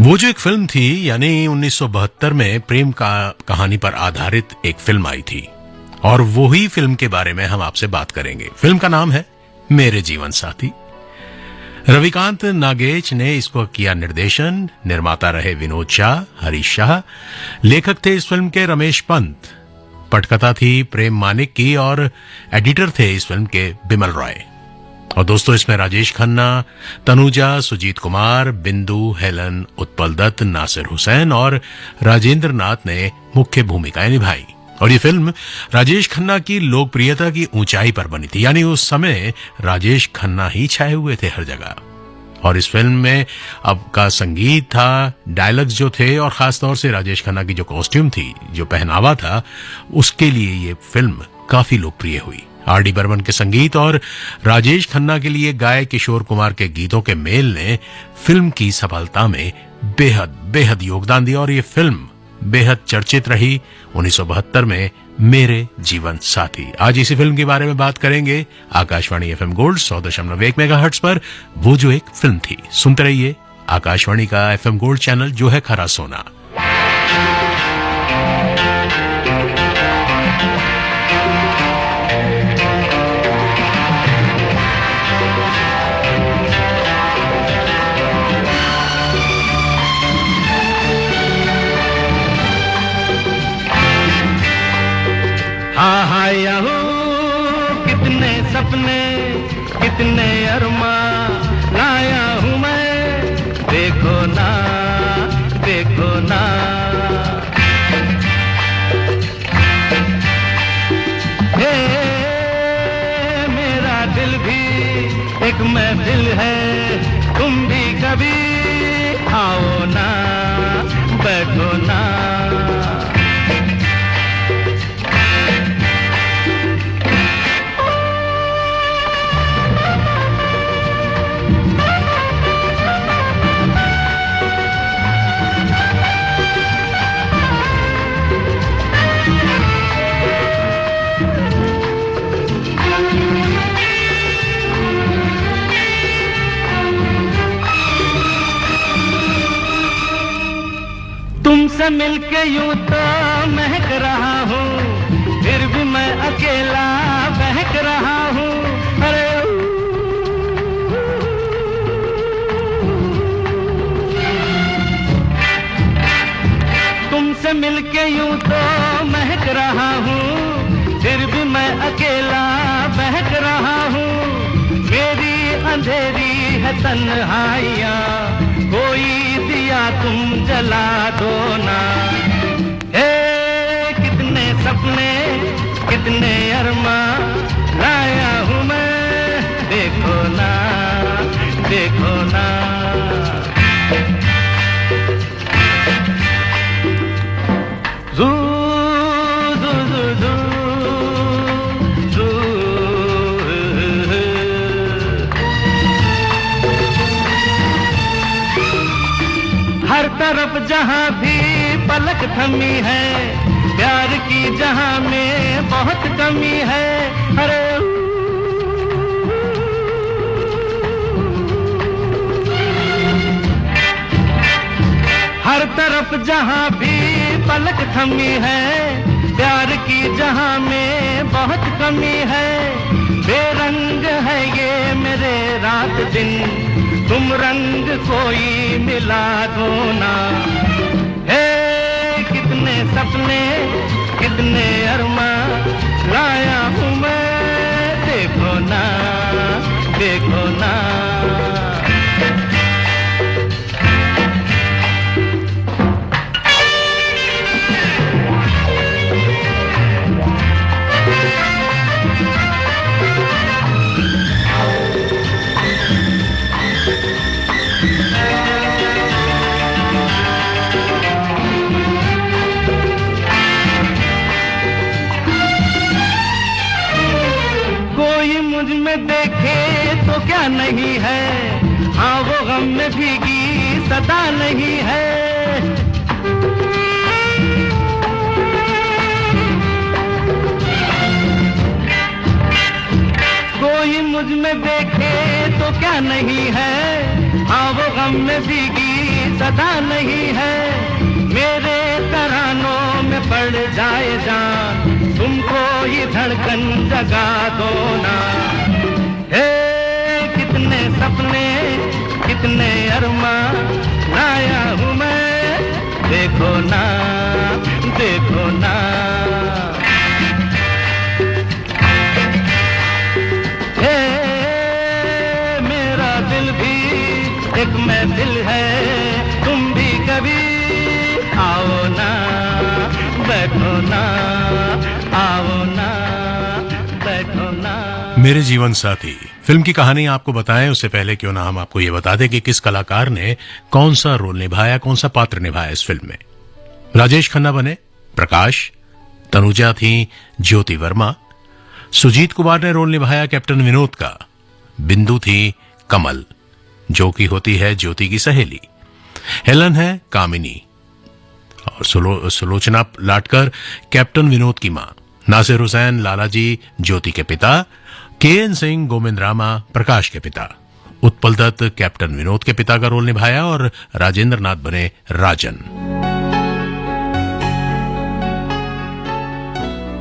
वो जो एक फिल्म थी यानी 1972 में प्रेम का कहानी पर आधारित एक फिल्म आई थी और वो ही फिल्म के बारे में हम आपसे बात करेंगे। फिल्म का नाम है मेरे जीवन साथी। रविकांत नागेश ने इसको किया निर्देशन, निर्माता रहे विनोद शाह, हरीश शाह, लेखक थे इस फिल्म के रमेश पंत, पटकथा थी प्रेम मानिक की और एडिटर थे इस फिल्म के बिमल रॉय। और दोस्तों इसमें राजेश खन्ना, तनुजा, सुजीत कुमार, बिंदु, हेलन, उत्पल दत्त, नासिर हुसैन और राजेंद्र नाथ ने मुख्य भूमिकाएं निभाई। और ये फिल्म राजेश खन्ना की लोकप्रियता की ऊंचाई पर बनी थी, यानी उस समय राजेश खन्ना ही छाए हुए थे हर जगह। और इस फिल्म में अब का संगीत था, डायलॉग्स जो थे और खासतौर से राजेश खन्ना की जो कॉस्ट्यूम थी, जो पहनावा था, उसके लिए ये फिल्म काफी लोकप्रिय हुई। आर.डी. बर्मन के संगीत और राजेश खन्ना के लिए गाए किशोर कुमार के गीतों के मेल ने फिल्म की सफलता में बेहद बेहद योगदान दिया और ये फिल्म बेहद चर्चित रही 1972 में मेरे जीवन साथी। आज इसी फिल्म के बारे में बात करेंगे आकाशवाणी एफएम गोल्ड 100.1 मेगाहर्ट्ज पर। वो जो एक फिल्म थी, सुनते रहिए आकाशवाणी का एफएम गोल्ड चैनल जो है खरा सोना। आया हूँ कितने सपने, कितने अरमां लाया हूँ मैं, देखो ना, देखो ना। हे मेरा दिल भी एक महफिल है, तुम भी कभी आओ ना, बैठो ना। तुमसे मिलके यूं तो महक रहा हूँ, फिर भी मैं अकेला बहक रहा हूँ। अरे तुमसे मिलके यूं तो महक रहा हूँ, फिर भी मैं अकेला बहक रहा हूँ। मेरी अंधेरी है तन्हाइयाँ, कोई दिया तुम जला दो ना। हे कितने सपने, कितने अरमां लाया हूँ मैं, देखो ना, देखो ना। जू जू जू जू जू। हर तरफ जहाँ भी पलक थमी है, प्यार की जहाँ में बहुत कमी है। अरे हर तरफ जहाँ भी पलक थमी है, प्यार की जहाँ में बहुत कमी है। बेरंग है ये मेरे रात दिन, तुम रंग कोई मिला दो ना। हे कितने सपने, कितने अरमां लाया हूँ मैं, देखो ना, देखो ना। मुझ में देखे तो क्या नहीं है, हाँ वो गम में भीगी सदा नहीं है। कोई मुझ में देखे तो क्या नहीं है, हाँ वो गम में भीगी सदा नहीं है, मेरे तरानों में पड़ जाए जान, तुमको ही धड़कन जगा दो ना। हे कितने सपने कितने अरमां लाया हूँ मैं, देखो ना देखो ना। हे मेरा दिल भी एक महफिल है, तुम भी कभी आओ ना, बैठो ना, आओ ना, बैठो ना। मेरे जीवन साथी फिल्म की कहानी आपको बताएं उससे पहले क्यों ना हम आपको ये बता दें कि किस कलाकार ने कौन सा रोल निभाया, कौन सा पात्र निभाया इस फिल्म में। राजेश खन्ना बने प्रकाश, तनुजा थी ज्योति वर्मा, सुजीत कुमार ने रोल निभाया कैप्टन विनोद का, बिंदु थी कमल जो कि होती है ज्योति की सहेली, हेलन है कामिनी, और सुलोचना लाटकर कैप्टन विनोद की मां, नासिर हुसैन लालाजी ज्योति के पिता, के.एन. सिंह गोविंद रामा प्रकाश के पिता, उत्पल दत्त कैप्टन विनोद के पिता का रोल निभाया और राजेंद्र नाथ बने राजन।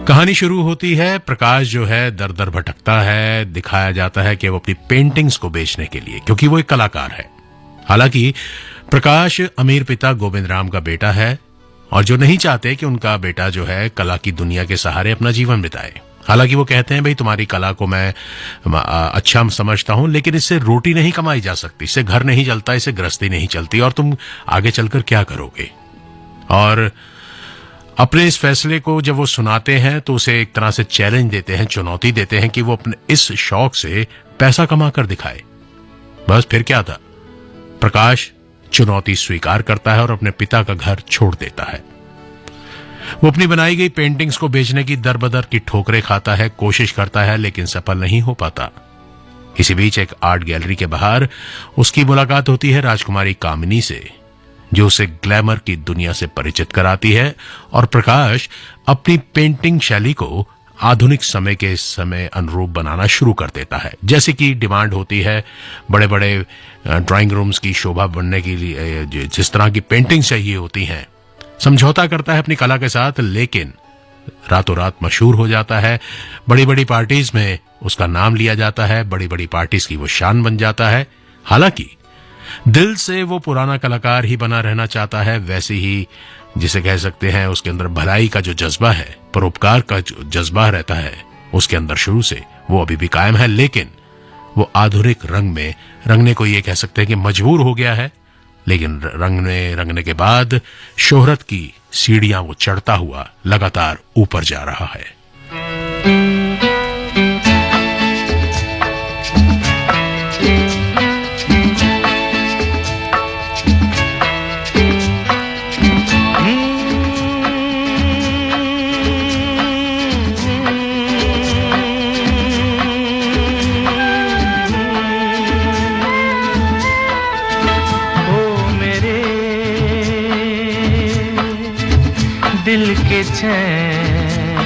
कहानी शुरू होती है, प्रकाश जो है दर दर भटकता है, दिखाया जाता है कि वो अपनी पेंटिंग्स को बेचने के लिए, क्योंकि वो एक कलाकार है। हालांकि प्रकाश अमीर पिता गोविंद राम का बेटा है और जो नहीं चाहते कि उनका बेटा जो है कला की दुनिया के सहारे अपना जीवन बिताए। हालांकि वो कहते हैं भाई तुम्हारी कला को मैं अच्छा समझता हूं, लेकिन इससे रोटी नहीं कमाई जा सकती, इससे घर नहीं चलता, इससे गृहस्थी नहीं चलती, और तुम आगे चलकर क्या करोगे। और अपने इस फैसले को जब वो सुनाते हैं तो उसे एक तरह से चैलेंज देते हैं, चुनौती देते हैं कि वो अपने इस शौक से पैसा कमा कर दिखाए। बस फिर क्या था, प्रकाश चुनौती स्वीकार करता है और अपने पिता का घर छोड़ देता है। वो अपनी बनाई गई पेंटिंग्स को बेचने की दर-बदर की ठोकरें खाता है, कोशिश करता है, लेकिन सफल नहीं हो पाता। इसी बीच एक आर्ट गैलरी के बाहर उसकी मुलाकात होती है राजकुमारी कामिनी से, जो उसे ग्लैमर की दुनिया से परिचित कराती है, और प्रकाश अपनी पेंटिंग शैली को आधुनिक समय के समय अनुरूप बनाना शुरू कर देता है। जैसे कि डिमांड होती है बड़े बड़े ड्राइंग रूम्स की शोभा बढ़ने के लिए जिस तरह की पेंटिंग चाहिए होती हैं, समझौता करता है अपनी कला के साथ, लेकिन रातों रात मशहूर हो जाता है। बड़ी बड़ी पार्टीज में उसका नाम लिया जाता है, बड़ी बड़ी पार्टीज की वो शान बन जाता है। हालांकि दिल से वो पुराना कलाकार ही बना रहना चाहता है, वैसे ही जिसे कह सकते हैं उसके अंदर भलाई का जो जज्बा है, परोपकार का जो जज्बा रहता है उसके अंदर शुरू से वो अभी भी कायम है, लेकिन वो आधुनिक रंग में रंगने को ये कह सकते हैं कि मजबूर हो गया है। लेकिन रंगने के बाद शोहरत की सीढ़ियां वो चढ़ता हुआ लगातार ऊपर जा रहा है। दिल के चैन,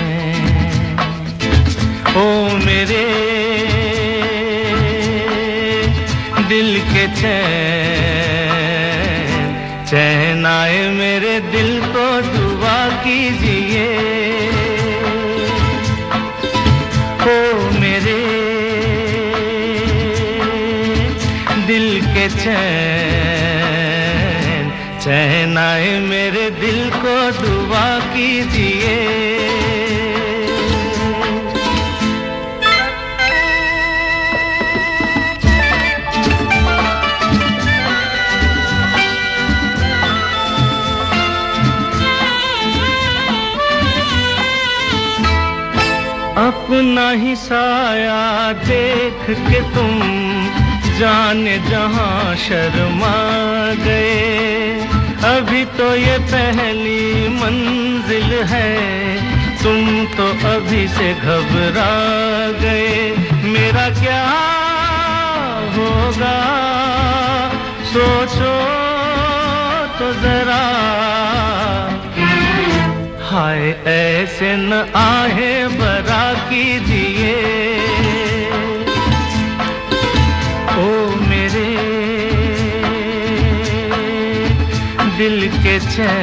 ओ मेरे दिल के चैन, चैन आए मेरे दिल को दुआ कीजिए। ओ मेरे दिल के चैन, चैन आए मेरे दिल को दुआ कीजिए। अपना ही साया देख के तुम जाने जहां शर्मा गए, अभी तो ये पहली मंजिल है, तुम तो अभी से घबरा गए। मेरा क्या होगा सोचो तो जरा, हाय ऐसे न आहे बरा कीजिए। ओ मेरे दिल के चैन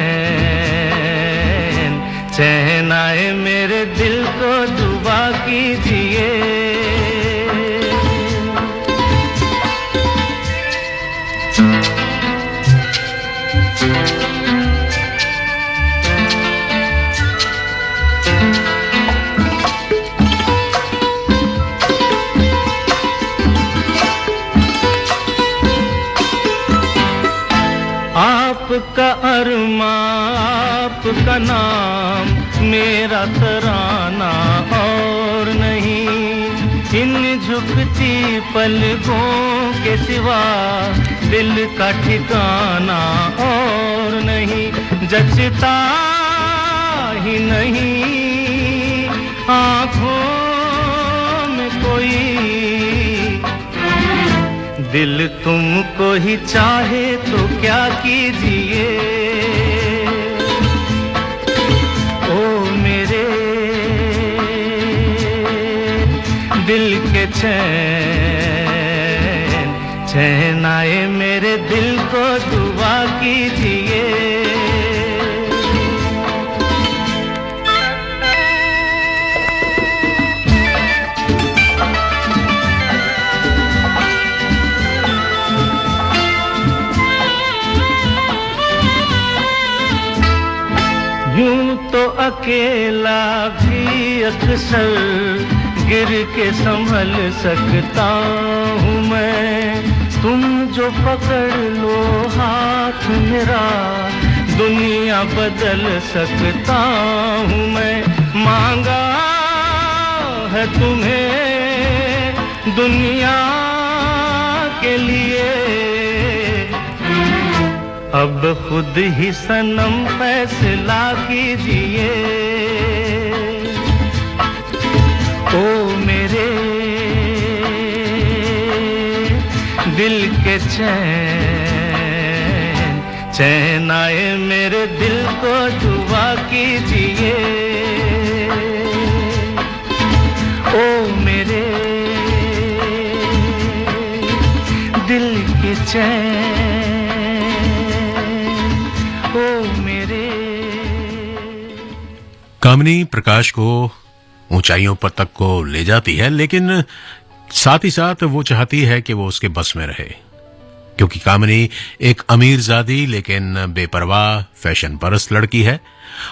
चैन आए मेरे दिल को दुआ कीजिए। आपका अरमां आपका नाम मेरा तराना और नहीं, इन झुकती पलकों के सिवा दिल का ठिकाना और नहीं, जचता ही नहीं आँखों में कोई, दिल तुमको ही चाहे तो क्या कीजिए। ओ मेरे दिल के चैन चैन आए मेरे दिल को दुआ कीजिए। यूं तो अकेला भी अक्सर गिर के संभल सकता हूँ मैं, तुम जो पकड़ लो हाथ मेरा दुनिया बदल सकता हूँ मैं। मांगा है तुम्हें दुनिया के लिए, अब खुद ही सनम फैसला कीजिए। ओ मेरे दिल के चैन चैन आए मेरे दिल को दुआ कीजिए। ओ मेरे दिल के चैन कामिनी प्रकाश को ऊंचाइयों पर तक को ले जाती है, लेकिन साथ ही साथ वो चाहती है कि वो उसके बस में रहे, क्योंकि कामिनी एक अमीरजादी लेकिन बेपरवाह फैशन परस्त लड़की है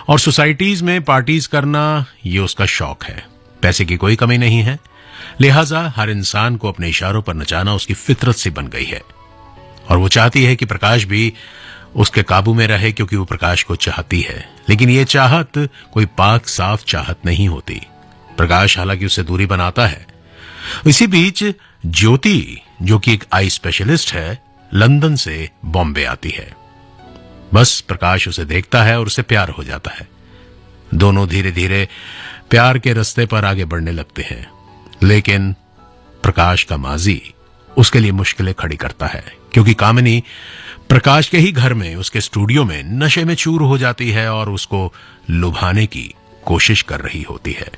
और सोसाइटीज में पार्टीज करना ये उसका शौक है। पैसे की कोई कमी नहीं है, लिहाजा हर इंसान को अपने इशारों पर नचाना उसकी फितरत सी बन गई है और वो चाहती है कि प्रकाश भी उसके काबू में रहे, क्योंकि वो प्रकाश को चाहती है। लेकिन ये चाहत कोई पाक साफ चाहत नहीं होती। प्रकाश हालांकि उससे दूरी बनाता है। इसी बीच ज्योति, जो कि एक आई स्पेशलिस्ट है, लंदन से बॉम्बे आती है। बस प्रकाश उसे देखता है और उसे प्यार हो जाता है। दोनों धीरे धीरे प्यार के रास्ते पर आगे बढ़ने लगते हैं, लेकिन प्रकाश का माजी उसके लिए मुश्किलें खड़ी करता है, क्योंकि कामिनी प्रकाश के ही घर में उसके स्टूडियो में नशे में चूर हो जाती है और उसको लुभाने की कोशिश कर रही होती है।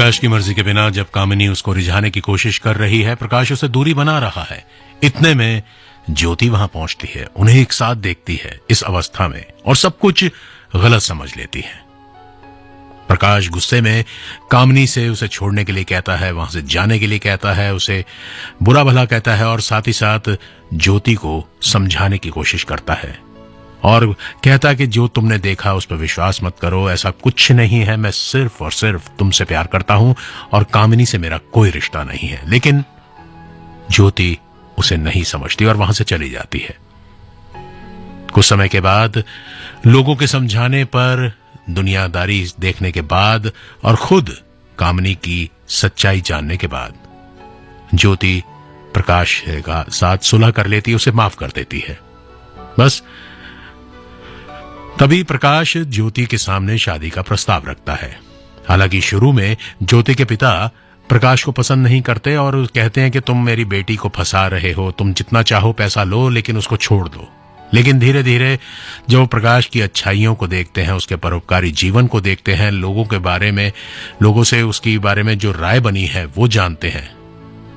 प्रकाश की मर्जी के बिना जब कामिनी उसको रिझाने की कोशिश कर रही है, प्रकाश उसे दूरी बना रहा है, इतने में ज्योति वहां पहुंचती है, उन्हें एक साथ देखती है इस अवस्था में और सब कुछ गलत समझ लेती है। प्रकाश गुस्से में कामिनी से उसे छोड़ने के लिए कहता है, वहां से जाने के लिए कहता है, उसे बुरा भला कहता है और साथ ही साथ ज्योति को समझाने की कोशिश करता है और कहता है कि जो तुमने देखा उस पर विश्वास मत करो, ऐसा कुछ नहीं है, मैं सिर्फ और सिर्फ तुमसे प्यार करता हूं और कामिनी से मेरा कोई रिश्ता नहीं है। लेकिन ज्योति उसे नहीं समझती और वहां से चली जाती है। कुछ समय के बाद लोगों के समझाने पर, दुनियादारी देखने के बाद और खुद कामिनी की सच्चाई जानने के बाद ज्योति प्रकाश का साथ सुलह कर लेती है, उसे माफ कर देती है। बस तभी प्रकाश ज्योति के सामने शादी का प्रस्ताव रखता है। हालांकि शुरू में ज्योति के पिता प्रकाश को पसंद नहीं करते और कहते हैं कि तुम मेरी बेटी को फंसा रहे हो, तुम जितना चाहो पैसा लो लेकिन उसको छोड़ दो। लेकिन धीरे धीरे जब प्रकाश की अच्छाइयों को देखते हैं, उसके परोपकारी जीवन को देखते हैं, लोगों के बारे में, लोगों से उसकी बारे में जो राय बनी है वो जानते हैं,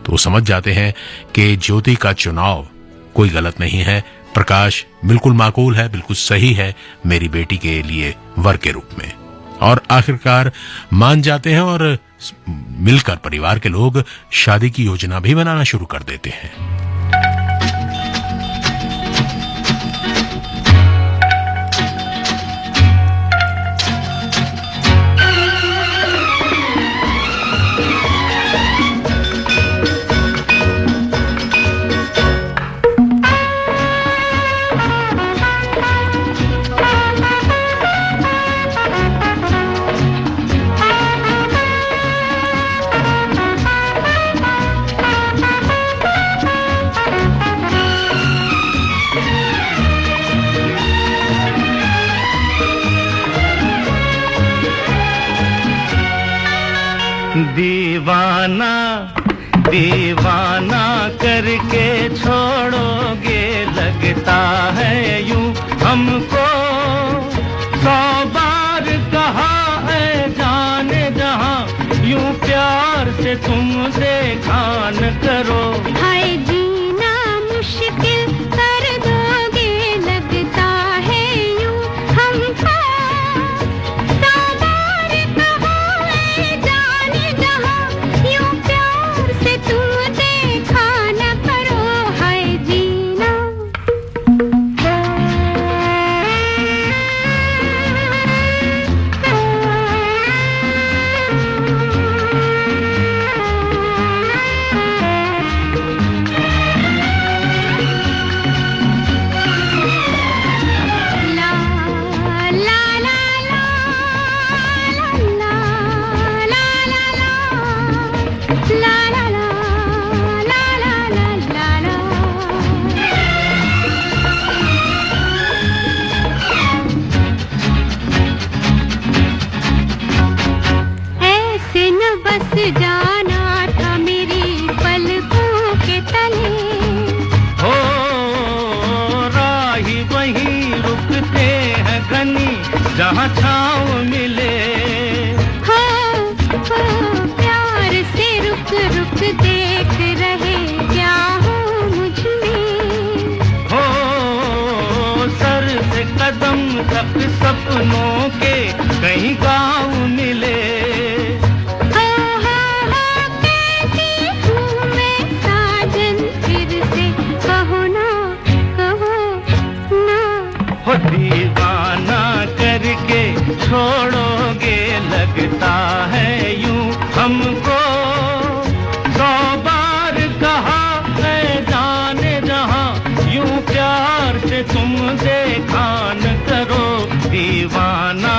तो वो समझ जाते हैं कि ज्योति का चुनाव कोई गलत नहीं है, प्रकाश बिल्कुल माकूल है, बिल्कुल सही है मेरी बेटी के लिए वर के रूप में। और आखिरकार मान जाते हैं और मिलकर परिवार के लोग शादी की योजना भी बनाना शुरू कर देते हैं। दीवाना दीवाना करके छोड़ोगे, लगता है यूं हमको, 100 बार कहा है जाने जहां, यूं प्यार से तुम देखा न करो। हाय जीना मुश्किल कर दोगे, लगता है यूं हमको, 100 बार कहा है जाने जहां, यूं प्यार से तुम देखा न करो। हाय जीना बस जाना था मेरी पलकों के तले, हो राही वहीं रुकते हैं घनी, जहां छाँव मिले। हो प्यार से रुक रुक देख रहे क्या हो मुझ में, हो सर से कदम तक सपनों के कहीं गाँव मिले। कहती हूँ मैं साजन, फिर से कहो ना, कहो ना। हो दीवाना करके छोड़ोगे, लगता है यूं हमको, 100 बार कहा है जाने जहां, यूं प्यार से तुम देखा न करो। दीवाना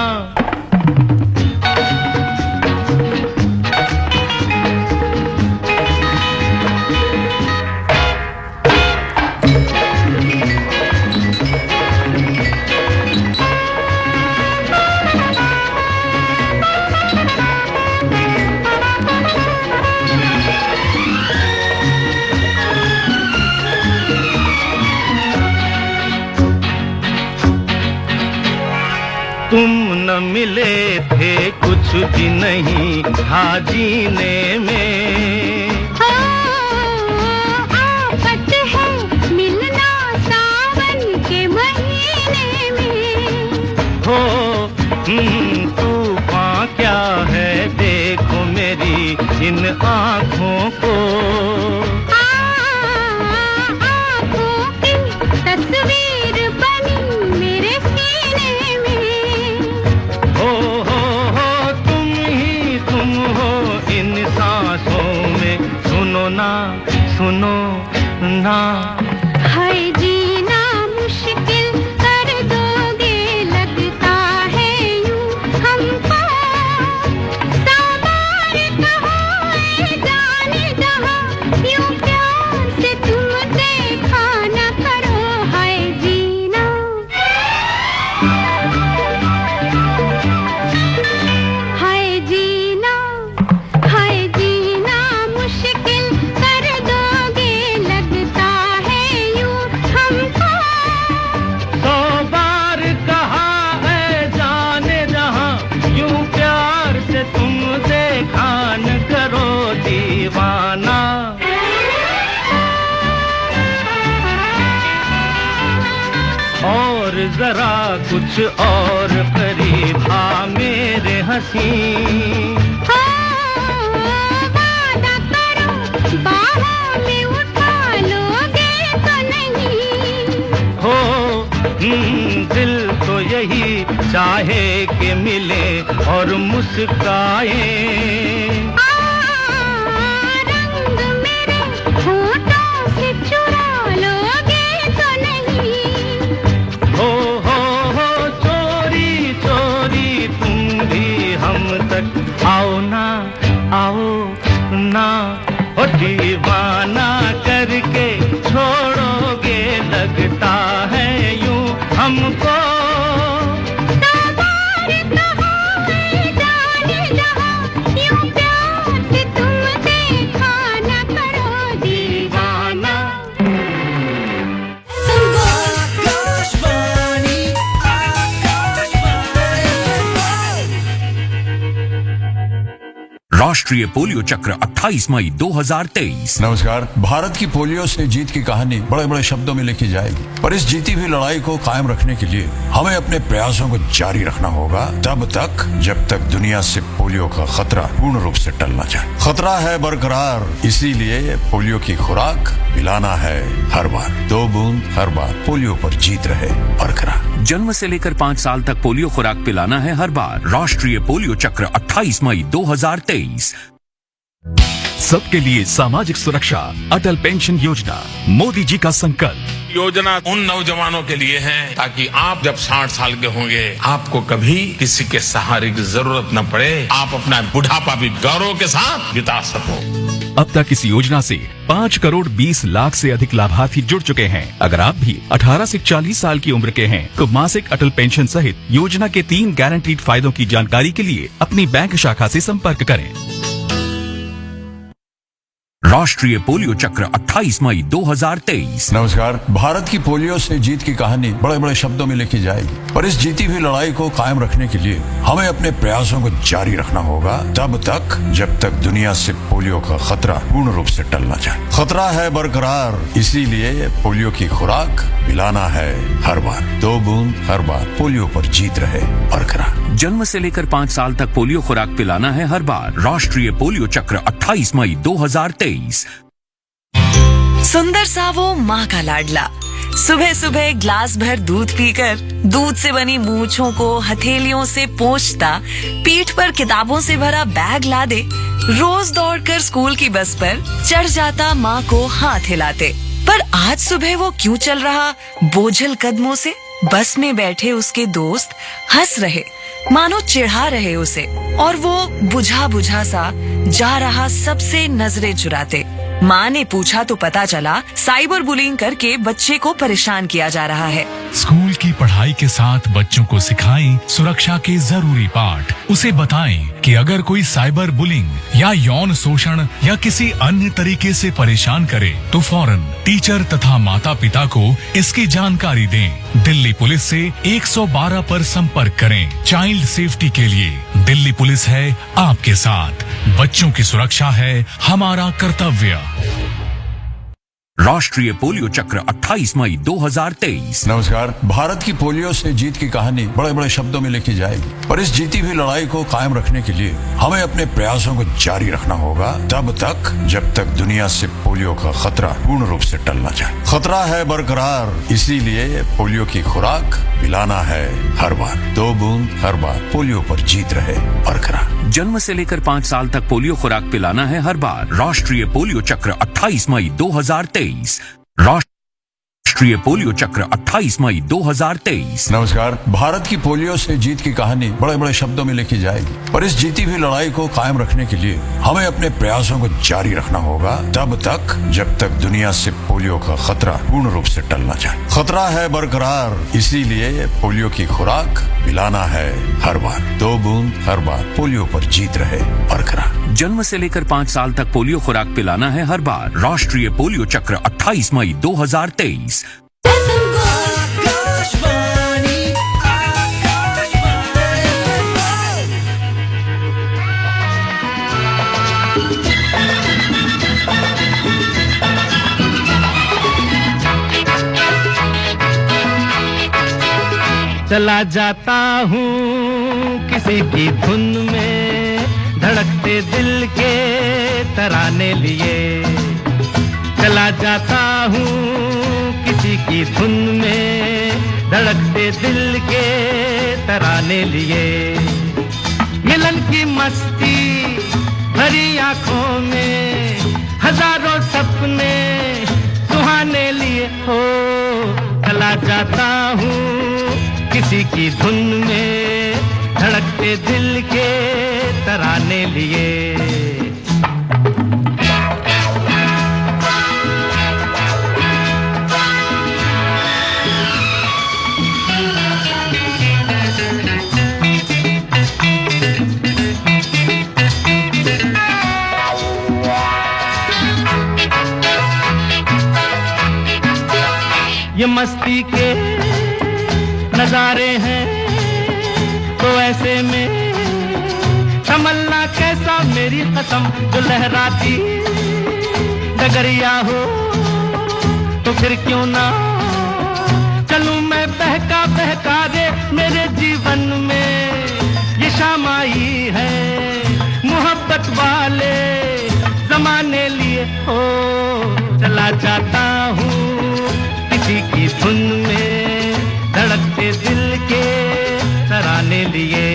न मिले थे कुछ भी नहीं था जीने में। आफत है मिलना सावन के महीने में। हो तूफान क्या है देखो मेरी इन आँखों को। आँखों की तस्वीर बनी मेरे सीने में। हो तुम हो इन सांसों में। सुनो ना है जीना मुश्किल कर दोगे लगता है यूं हमको। सामार कहो ऐ जाने जहां यूं प्यार से तुम देखा न करो। है जीना मुश्किल कर दोगे लगता है यूं हमको। सौ बार कहा है जाने जहां यूं प्यार से तुम देखा न करो दीवाना। और जरा कुछ और करीब आ मेरे हंसी। वादा करो बाहों में उठा लोगे तो नहीं। हो दिल तो यही चाहे कि मिले और मुस्काए। रंग मेरे होठों से चुरा लोगे तो नहीं। हो चोरी चोरी तुम भी हम तक आओ ना हो दीवाना करके छोड़ोगे लगता है यूं हमको। सामार कहो ऐ जाने जहां यूं प्यार से तुम देखा न करो दीवाना। राष्ट्रीय पोलियो चक्र 28 मई 2023। नमस्कार। भारत की पोलियो से जीत की कहानी बड़े बड़े शब्दों में लिखी जाएगी, पर इस जीती हुई लड़ाई को कायम रखने के लिए हमें अपने प्रयासों को जारी रखना होगा तब तक जब तक दुनिया से पोलियो का खतरा पूर्ण रूप से टल न जाए। खतरा है बरकरार, इसीलिए पोलियो की खुराक पिलाना है हर बार। 2 बूंद हर बार, पोलियो पर जीत रहे बरकरार। जन्म से लेकर 5 साल तक पोलियो खुराक पिलाना है हर बार। राष्ट्रीय पोलियो चक्र 28 मई 2023। सबके लिए सामाजिक सुरक्षा, अटल पेंशन योजना, मोदी जी का संकल्प। योजना उन नौजवानों के लिए है ताकि आप जब 60 साल के होंगे आपको कभी किसी के सहारे की जरूरत न पड़े। आप अपना बुढ़ापा भी गौरव के साथ बिता सको। अब तक इस योजना से 5 करोड़ 20 लाख से अधिक लाभार्थी जुड़ चुके हैं। अगर आप भी 18 से 40 साल की उम्र के हैं तो मासिक अटल पेंशन सहित योजना के 3 गारंटीड फायदों की जानकारी के लिए अपनी बैंक शाखा से संपर्क करें। राष्ट्रीय पोलियो चक्र 28 मई 2023। नमस्कार। भारत की पोलियो से जीत की कहानी बड़े बड़े शब्दों में लिखी जाएगी, पर इस जीती हुई लड़ाई को कायम रखने के लिए हमें अपने प्रयासों को जारी रखना होगा तब तक जब तक दुनिया से पोलियो का खतरा पूर्ण रूप से टल न जाए। खतरा है बरकरार, इसीलिए पोलियो की खुराक पिलाना है हर बार। 2 बूंद हर बार, पोलियो पर जीत रहे बरकरार। जन्म से लेकर 5 साल तक पोलियो खुराक पिलाना है हर बार। राष्ट्रीय पोलियो चक्र 28 मई 2023। सुंदर सा वो माँ का लाडला सुबह सुबह ग्लास भर दूध पीकर दूध से बनी मूंछों को हथेलियों से पोंछता, पीठ पर किताबों से भरा बैग लादे, रोज दौड़कर स्कूल की बस पर चढ़ जाता माँ को हाथ हिलाते। पर आज सुबह वो क्यों चल रहा बोझल कदमों से? बस में बैठे उसके दोस्त हंस रहे, मानो चिढ़ा रहे उसे, और वो बुझा बुझा सा जा रहा सबसे नजरें चुराते। माँ ने पूछा तो पता चला साइबर बुलिंग करके बच्चे को परेशान किया जा रहा है। स्कूल की पढ़ाई के साथ बच्चों को सिखाएं सुरक्षा के जरूरी पाठ। उसे बताएं कि अगर कोई साइबर बुलिंग या यौन शोषण या किसी अन्य तरीके से परेशान करे तो फौरन टीचर तथा माता पिता को इसकी जानकारी दें। दिल्ली पुलिस से 112 पर संपर्क करें। चाइल्ड सेफ्टी के लिए दिल्ली पुलिस है आपके साथ। बच्चों की सुरक्षा है हमारा कर्तव्य। राष्ट्रीय पोलियो चक्र 28 मई 2023। नमस्कार। भारत की पोलियो से जीत की कहानी बड़े बड़े शब्दों में लिखी जाएगी, पर इस जीती हुई लड़ाई को कायम रखने के लिए हमें अपने प्रयासों को जारी रखना होगा तब तक जब तक दुनिया से पोलियो का खतरा पूर्ण रूप से टल न जाए। खतरा है बरकरार, इसीलिए पोलियो की खुराक पिलाना है हर बार। 2 बूंद हर बार, पोलियो पर जीत रहे बरकरार। जन्म से लेकर 5 साल तक पोलियो खुराक पिलाना है हर बार। राष्ट्रीय पोलियो चक्र 28 मई 2023। राष्ट्रीय पोलियो चक्र 28 मई 2023। नमस्कार। भारत की पोलियो से जीत की कहानी बड़े बड़े शब्दों में लिखी जाएगी, पर इस जीती हुई लड़ाई को कायम रखने के लिए हमें अपने प्रयासों को जारी रखना होगा तब तक जब तक दुनिया से पोलियो का खतरा पूर्ण रूप से टल न जाए। खतरा है बरकरार, इसीलिए पोलियो की खुराक पिलाना है हर बार। 2 बूंद हर बार, पोलियो पर जीत रहे बरकरार। जन्म से लेकर 5 साल तक पोलियो खुराक पिलाना है हर बार। राष्ट्रीय पोलियो चक्र 28 मई 2023। चला जाता हूँ किसी की धुन में, धड़कते दिल के तराने लिए। चला जाता हूँ किसी की धुन में, धड़कते दिल के तराने लिए। मिलन की मस्ती भरी आंखों में, हजारों सपने सुहाने लिए हो। चला जाता हूँ किसी की धुन में, धड़कते दिल के तराने लिए। ये मस्ती के नजारे हैं तो ऐसे में संभलना कैसा मेरी कसम। जो लहराती डगरिया हो तो फिर क्यों ना चलूं मैं बहका बहका रे। मेरे जीवन में ये शाम आई है मोहब्बत वाले जमाने लिए हो। चला जाता हूँ किसी की धुन में, धड़कते दिल के तराने लिए।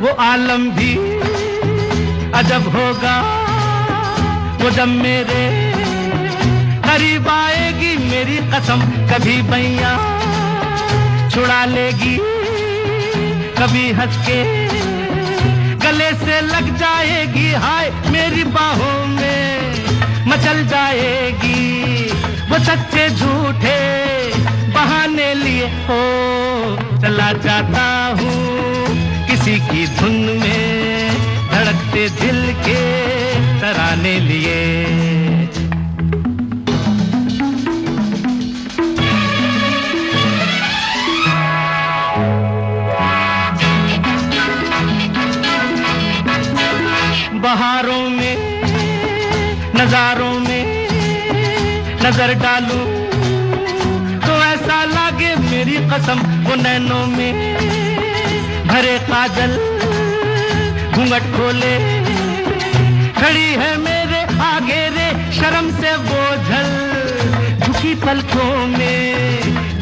वो आलम भी अजब होगा वो जब मेरे करीब आएगी मेरी कसम। कभी बैया छुड़ा लेगी, कभी हंस के गले से लग जाएगी। हाय मेरी बाहों में मचल जाएगी वो सच्चे झूठे बहाने लिए हो। चला जाता हूँ किसी की धुन में, धड़कते दिल के तराने लिए। बहारों में नजारों में नजर डालूं तो ऐसा लागे मेरी कसम। वो नैनों में भरे काजल घूंघट खोले खड़ी है मेरे आगे रे। शर्म से बोझल झुकी पलकों में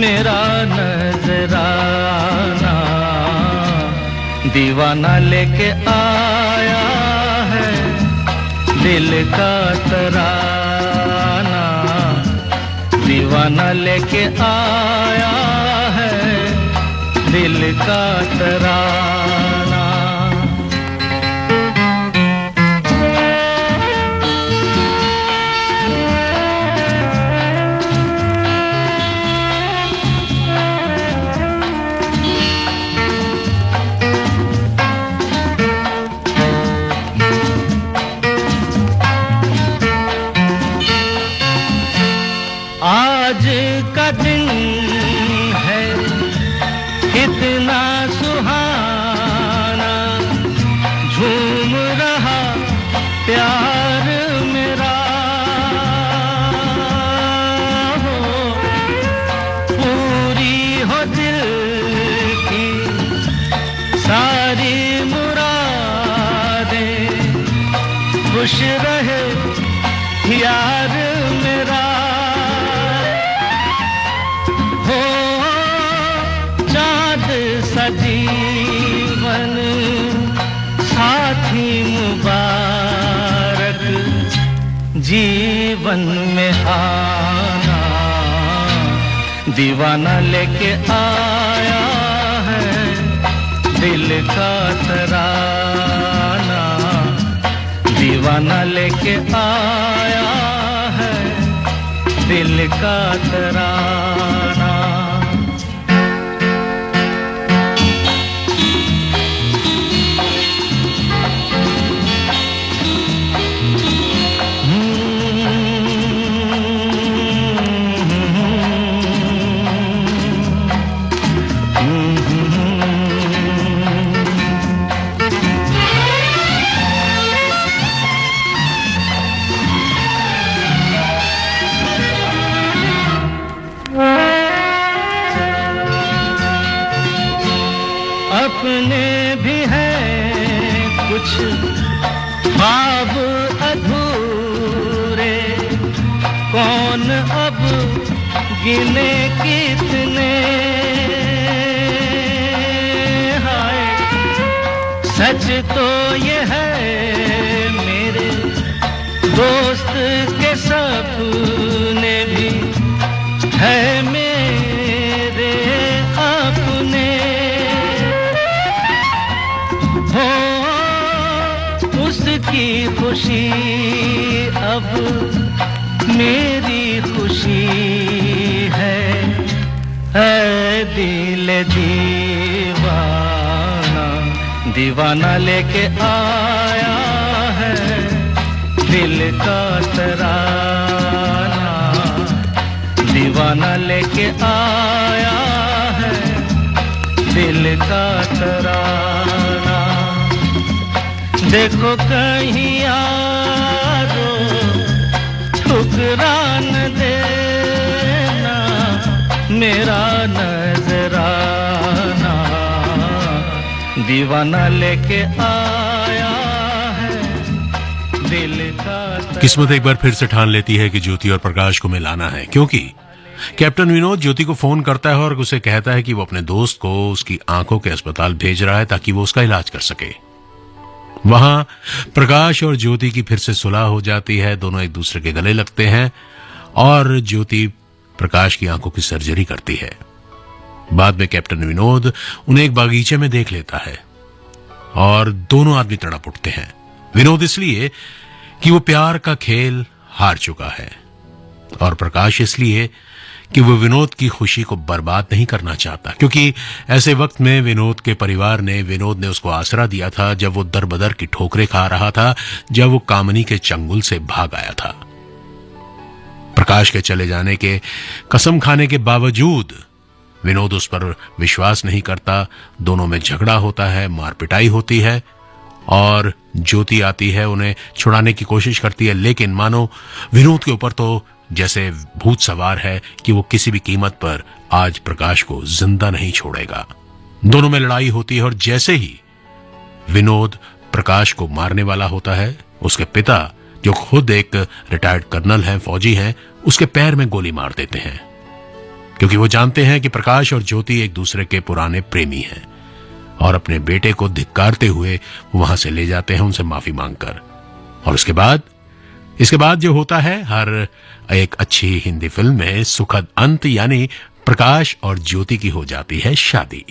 मेरा नजराना दीवाना लेके आया है दिल का तराना दीवाना लेके आया है दिल का तराना आज का दिन है कितना सुहाना झूम रहा प्यार मेरा हो पूरी हो दिल की सारी मुरादें खुश रहे यार मेरा जीवन साथी मुबारक जीवन में आना दीवाना लेके आया है दिल का तराना दीवाना लेके आया है दिल का तराना अपने भी हैं कुछ ख्वाब अधूरे कौन अब गिने कितने हाय सच तो ये है मेरे दोस्त के सपने भी है मेरे अपने हो उसकी खुशी अब मेरी खुशी है दिल दीवाना दीवाना लेके आया है दिल का तराना दीवाना लेके आया है दिल का तराना देखो कहीं यारो ठुकरा न देना मेरा नजराना दीवाना लेके आया है दिल का किस्मत एक बार फिर से ठान लेती है कि ज्योति और प्रकाश को मिलाना है, क्योंकि कैप्टन विनोद ज्योति को फोन करता है और उसे कहता है कि वो अपने दोस्त को उसकी आंखों के अस्पताल भेज रहा है ताकि वो उसका इलाज कर सके। वहां प्रकाश और ज्योति की फिर से सुलह हो जाती है, दोनों एक दूसरे के गले लगते हैं और ज्योति प्रकाश की आंखों की सर्जरी करती है। बाद में कैप्टन विनोद उन्हें एक बागीचे में देख लेता है और दोनों आदमी तड़प उठते हैं। विनोद इसलिए कि वो प्यार का खेल हार चुका है और प्रकाश इसलिए कि वो विनोद की खुशी को बर्बाद नहीं करना चाहता, क्योंकि ऐसे वक्त में विनोद के परिवार ने विनोद ने उसको आसरा दिया था जब वो दर बदर की ठोकरें खा रहा था, जब वो कामनी के चंगुल से भाग आया था। प्रकाश के चले जाने के कसम खाने के बावजूद विनोद उस पर विश्वास नहीं करता। दोनों में झगड़ा होता है, मारपिटाई होती है और ज्योति आती है, उन्हें छुड़ाने की कोशिश करती है, लेकिन मानो विनोद के ऊपर तो जैसे भूत सवार है कि वो किसी भी कीमत पर आज प्रकाश को जिंदा नहीं छोड़ेगा। दोनों में लड़ाई होती है और जैसे ही विनोद प्रकाश को मारने वाला होता है, उसके पिता जो खुद एक रिटायर्ड कर्नल हैं, फौजी हैं, उसके पैर में गोली मार देते हैं। क्योंकि वो जानते हैं कि प्रकाश और ज्योति एक दूसरे के पुराने प्रेमी हैं और अपने बेटे को धिक्कारते हुए वहां से ले जाते हैं उनसे माफी मांगकर। और इसके बाद जो होता है हर एक अच्छी हिंदी फिल्म में सुखद अंत, यानी प्रकाश और ज्योति की हो जाती है शादी।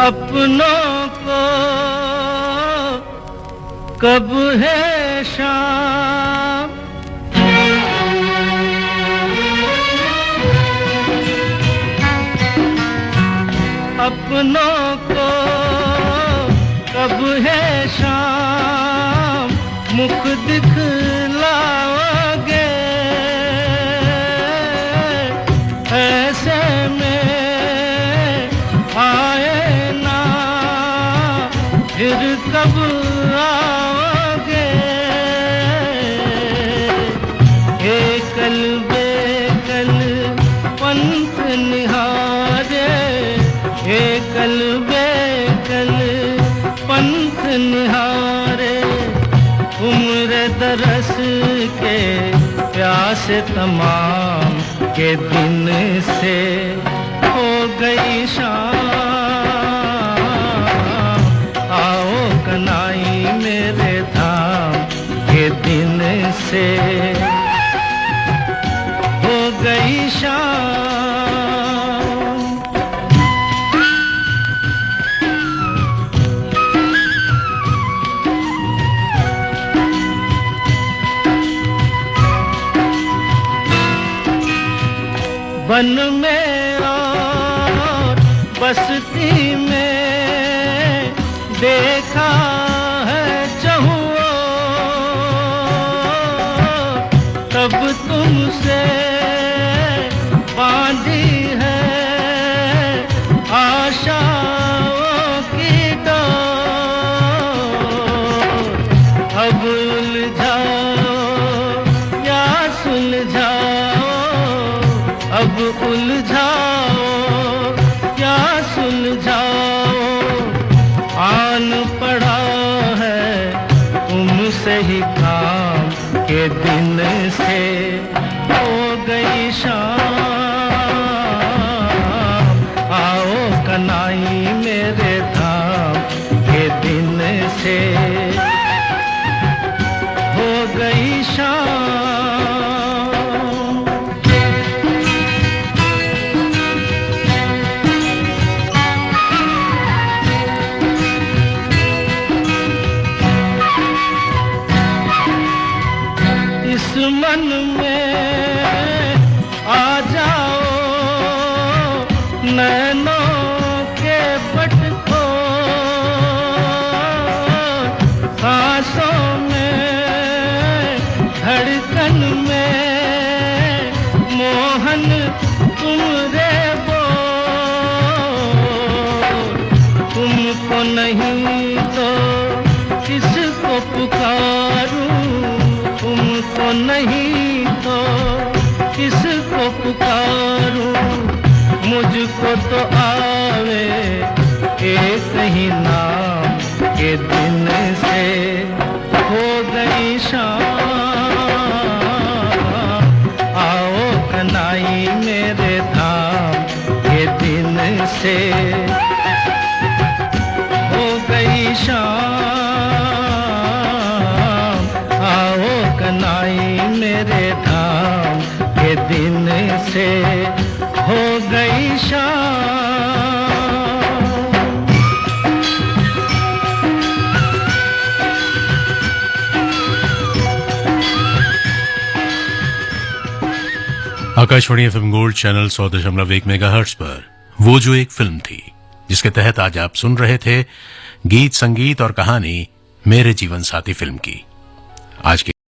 अपनों को कब है शाम, अपनों को कब है शाम, मुख दिखलाओगे ऐसे में आए फिर कब आओगे। एकल बेकल पंथ निहारे, एकल बेकल पंथ निहारे, उम्र दरस के प्यास तमाम के दिन से हो गई शाम। आओ कनाई मेरे धाम के दिन से हो गई शाम। वन में और बस्ती में देखा है चहुओ, तब तुमसे बांधी है आशाओं की डोर। अब उलझाओ या सुलझाओ, अब उलझाओ या सुलझाओ, आन पड़ा है तुमसे ही काम के दिन से हो गई शाम। आओ कनाई मेरे धाम के दिन से हो गई शाम। मन में आ जाओ नैनों के पट को, सांसों में धड़कन में मोहन तुम रे वो, तुमको नहीं तो किसको पुकारूं, तुमको नहीं तो किसको पुकारूं, मुझको तो आवे एक ही नाम के दिन से हो गई शाम। आओ कनाई मेरे धाम के दिन से हो गई शाम। आओ कनाई मेरे धाम के दिन से हो गई शाम। Akashvani FM gold channel 100.1 megahertz पर वो जो एक फिल्म थी, जिसके तहत आज आप सुन रहे थे गीत संगीत और कहानी मेरे जीवन साथी फिल्म की। आज के